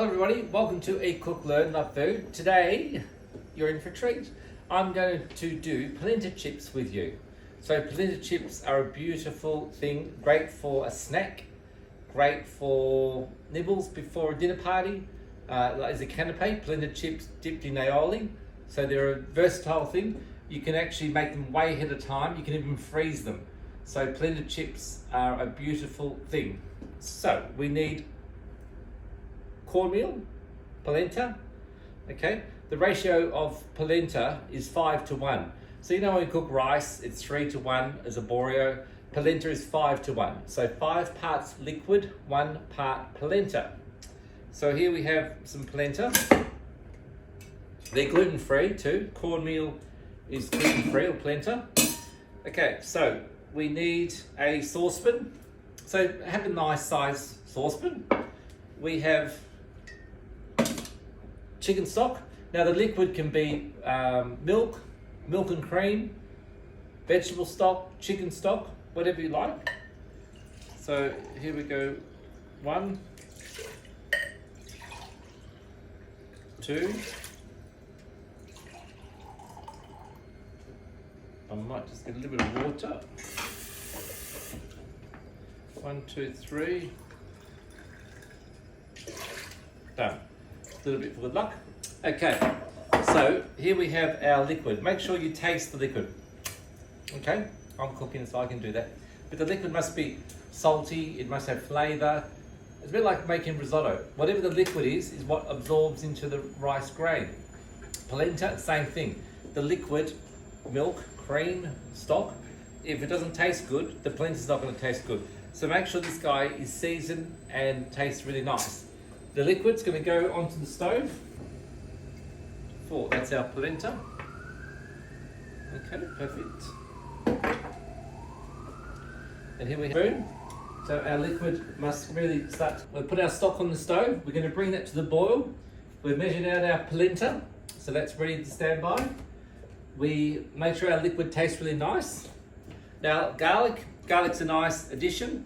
Hello everybody, welcome to Eat, Cook, Learn, Love Food. Today, you're in for a treat. I'm going to do polenta chips with you. So polenta chips are a beautiful thing, great for a snack, great for nibbles before a dinner party, as a canapé, polenta chips dipped in aioli. So they're a versatile thing. You can actually make them way ahead of time, you can even freeze them. So polenta chips are a beautiful thing. So we need cornmeal, polenta, okay? The ratio of polenta is 5:1. So you know when we cook rice, it's 3:1 as a borio. Polenta is 5:1. So 5 parts liquid, 1 part polenta. So here we have some polenta. They're gluten-free too. Cornmeal is gluten-free or polenta. Okay, so we need a saucepan. So have a nice size saucepan. We have chicken stock. Now the liquid can be milk and cream, vegetable stock, chicken stock, whatever you like. So here we go, 1, 2. I might just get a little bit of water. 1, 2, 3. Done. A little bit for good luck. Okay, so here we have our liquid. Make sure you taste the liquid. Okay, I'm cooking so I can do that. But the liquid must be salty, it must have flavour. It's a bit like making risotto. Whatever the liquid is what absorbs into the rice grain. Polenta, same thing. The liquid, milk, cream, stock, if it doesn't taste good, the polenta's not going to taste good. So make sure this guy is seasoned and tastes really nice. The liquid's going to go onto the stove. That's our polenta. Okay, perfect. And here we have spoon. So our liquid must really start. We'll put our stock on the stove. We're going to bring that to the boil. We've measured out our polenta, so that's ready to stand by. We make sure our liquid tastes really nice. Now garlic's a nice addition.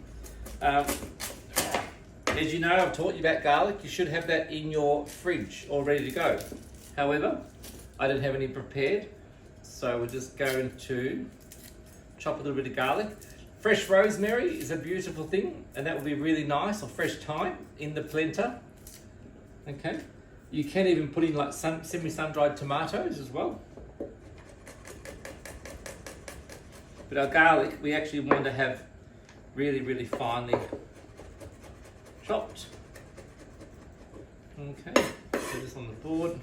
As you know, I've taught you about garlic. You should have that in your fridge all ready to go. However, I don't have any prepared, so we're just going to chop a little bit of garlic. Fresh rosemary is a beautiful thing, and that will be really nice, or fresh thyme in the polenta. Okay, you can even put in like semi-sun-dried tomatoes as well. But our garlic, we actually want to have really, really finely chopped. Okay, put this on the board.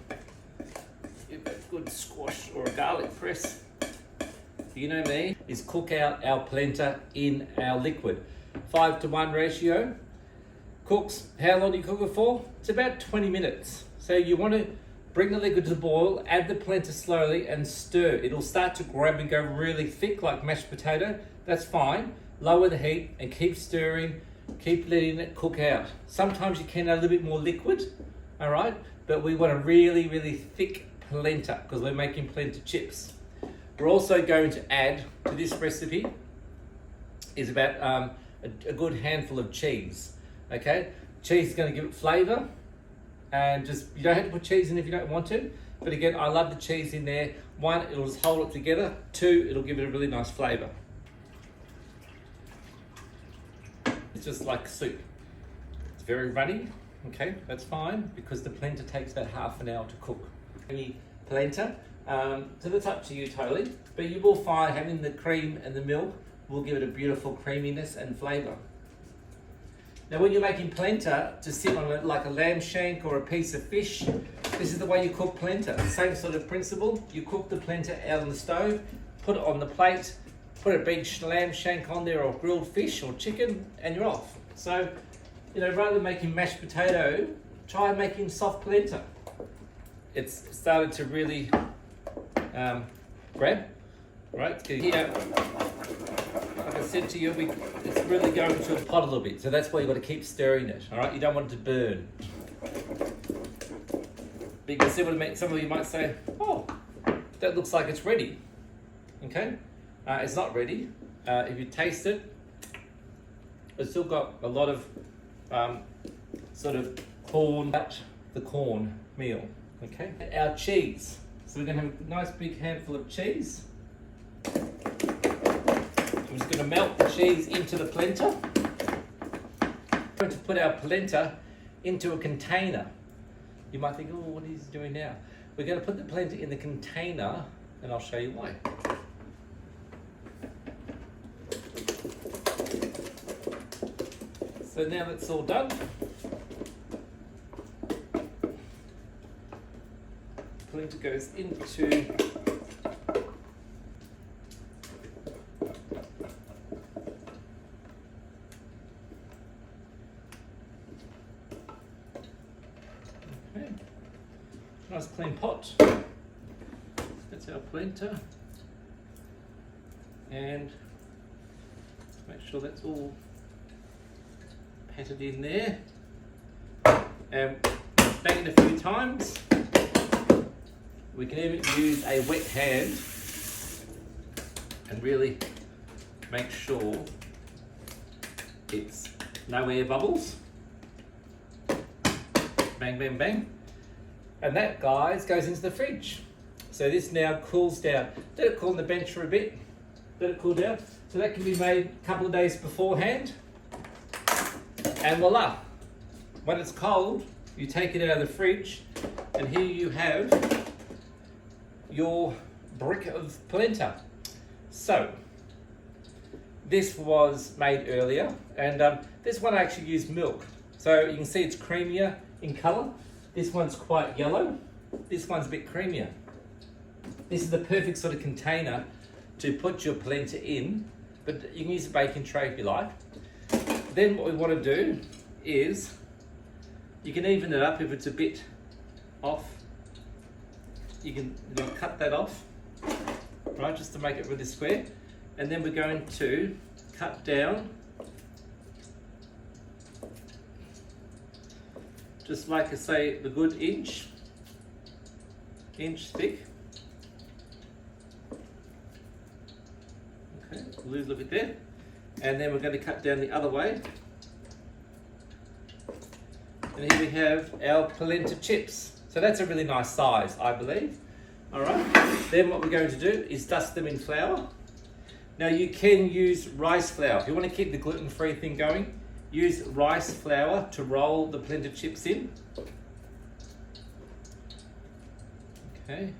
Give that a good squash or a garlic press. You know me, is cook out our polenta in our liquid. 5:1 ratio. Cooks, how long do you cook it for? It's about 20 minutes. So you want to bring the liquid to the boil, add the polenta slowly and stir. It'll start to grab and go really thick like mashed potato. That's fine. Lower the heat and keep stirring. Keep letting it cook out. Sometimes you can add a little bit more liquid, all right? But we want a really, really thick polenta because we're making polenta chips. We're also going to add to this recipe is about a good handful of cheese, okay? Cheese is going to give it flavour, and just, you don't have to put cheese in if you don't want to, but again, I love the cheese in there. 1, it'll just hold it together. 2, it'll give it a really nice flavour. It's just like soup. It's very runny, okay, that's fine, because the polenta takes about half an hour to cook. Any polenta, so that's up to you totally, but you will find having the cream and the milk will give it a beautiful creaminess and flavour. Now when you're making polenta to sit on it like a lamb shank or a piece of fish, this is the way you cook polenta. Same sort of principle. You cook the polenta out on the stove, put it on the plate, put a big lamb shank on there or grilled fish or chicken, and you're off. So, you know, rather than making mashed potato, try making soft polenta. It's started to really grab, right? Here, like I said to you, it's really going to a pot a little bit, so that's why you've got to keep stirring it, all right? You don't want it to burn. Because some of you might say, oh, that looks like it's ready, okay? It's not ready. If you taste it, it's still got a lot of sort of corn, the corn meal. Okay, our cheese. So we're going to have a nice big handful of cheese. I'm just going to melt the cheese into the polenta. We're going to put our polenta into a container. You might think, oh, what is he doing now? We're going to put the polenta in the container, and I'll show you why. So now that's all done. Polenta goes into nice clean pot. That's our polenta, and make sure that's all patted in there, and bang it a few times. We can even use a wet hand and really make sure it's no air bubbles. Bang, bang, bang. And that, guys, goes into the fridge. So this now cools down. Let it cool on the bench for a bit. Let it cool down. So that can be made a couple of days beforehand. And voila. When it's cold, you take it out of the fridge, and here you have your brick of polenta. So this was made earlier, and this one I actually used milk. So you can see it's creamier in colour. This one's quite yellow. This one's a bit creamier. This is the perfect sort of container to put your polenta in, but you can use a baking tray if you like. Then what we want to do is, you can even it up if it's a bit off. You can cut that off, right, just to make it really square. And then we're going to cut down, just like I say, the good inch thick. Okay, a little bit there. And then we're going to cut down the other way. And here we have our polenta chips. So that's a really nice size, I believe. All right. Then what we're going to do is dust them in flour. Now you can use rice flour. If you want to keep the gluten-free thing going, use rice flour to roll the polenta chips in. Okay.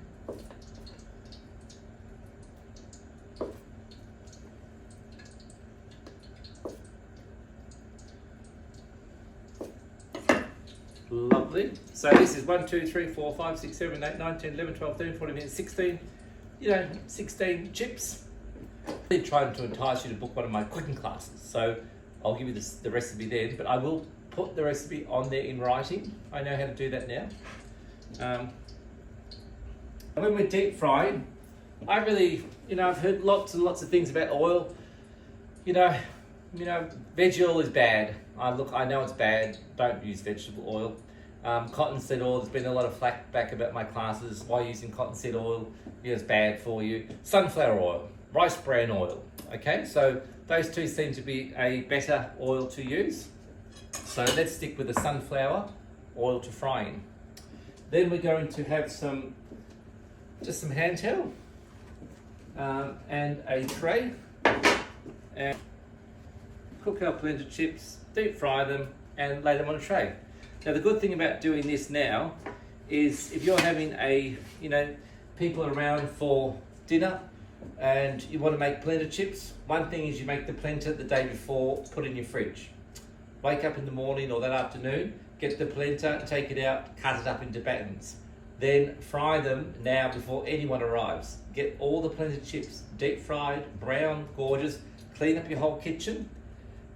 Lovely. So this is 1, 2, 3, 4, 5, 6, 7, 8, 9, 10, 11, 12, 13, 14, 16, 16 chips. I'm trying to entice you to book one of my cooking classes. So I'll give you the recipe then, but I will put the recipe on there in writing. I know how to do that now. When we're deep frying, I really, I've heard lots and lots of things about oil. Veg oil is bad. I know it's bad. Don't use vegetable oil. Cottonseed oil, there's been a lot of flack back about my classes. Why using cottonseed oil? It's bad for you. Sunflower oil, rice bran oil. Okay, so those two seem to be a better oil to use. So let's stick with the sunflower oil to frying. Then we're going to have just some hand towel and a tray, and cook our polenta chips, deep fry them, and lay them on a tray. Now the good thing about doing this now is if you're having people around for dinner and you want to make polenta chips, one thing is you make the polenta the day before, put it in your fridge. Wake up in the morning or that afternoon, get the polenta, take it out, cut it up into battens. Then fry them now before anyone arrives. Get all the polenta chips deep fried, brown, gorgeous, clean up your whole kitchen.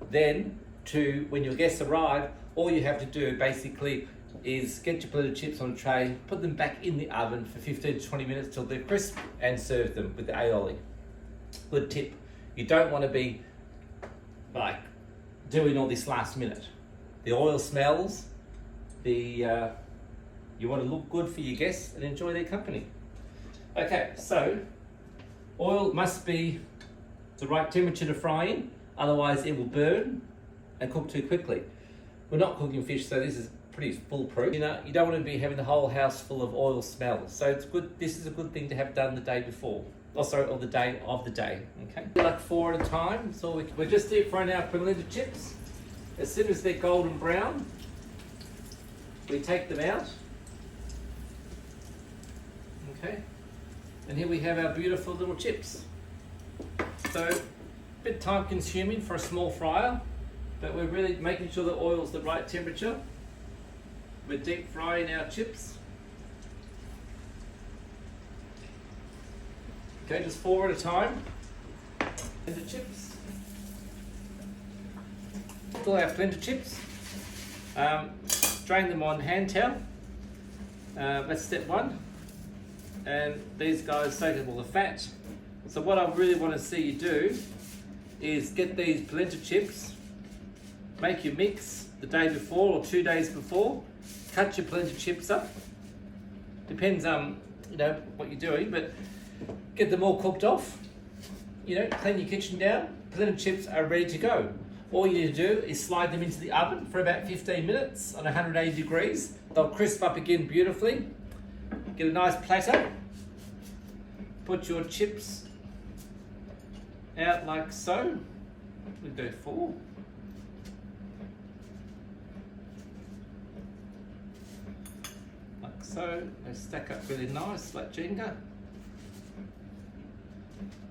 Then when your guests arrive, all you have to do basically is get your polenta chips on a tray, put them back in the oven for 15 to 20 minutes till they're crisp, and serve them with the aioli. Good tip. You don't want to be doing all this last minute. The oil smells, you want to look good for your guests and enjoy their company. Okay, so oil must be the right temperature to fry in, otherwise it will burn and cook too quickly. We're not cooking fish, so this is pretty foolproof. You know, you don't want to be having the whole house full of oil smell. So it's good. This is a good thing to have done the day before. Oh, sorry, or the day of the day. Okay, like 4 at a time. So we're just deep frying our polenta chips. As soon as they're golden brown, we take them out. Okay, and here we have our beautiful little chips. So a bit time consuming for a small fryer, but we're really making sure the oil's the right temperature. We're deep frying our chips. Okay, just 4 at a time. And the chips. All our Polenta chips. Drain them on hand towel. That's step 1. And these guys soak up all the fat. So what I really want to see you do is get these Polenta chips, make your mix the day before or 2 days before, cut your Polenta chips up. Depends on what you're doing, but get them all cooked off. Clean your kitchen down. Polenta chips are ready to go. All you need to do is slide them into the oven for about 15 minutes on 180 degrees. They'll crisp up again beautifully. Get a nice platter. Put your chips out like so. We'll do 4. Like so. They stack up really nice, like Jenga.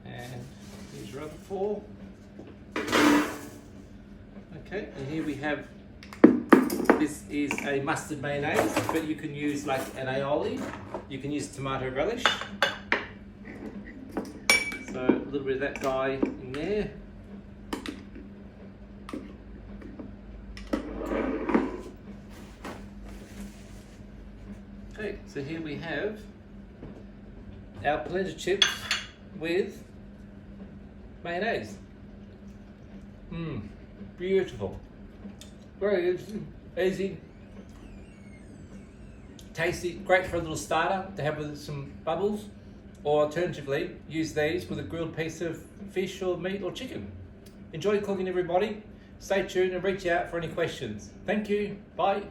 And here's your other 4. Okay, and here we have, this is a mustard mayonnaise, but you can use like an aioli. You can use tomato relish. So a little bit of that guy in there. Okay, so here we have our polenta chips with mayonnaise. Beautiful. Very easy, tasty, great for a little starter to have with some bubbles, or alternatively use these with a grilled piece of fish or meat or chicken. Enjoy cooking, everybody. Stay tuned and reach out for any questions. Thank you. Bye.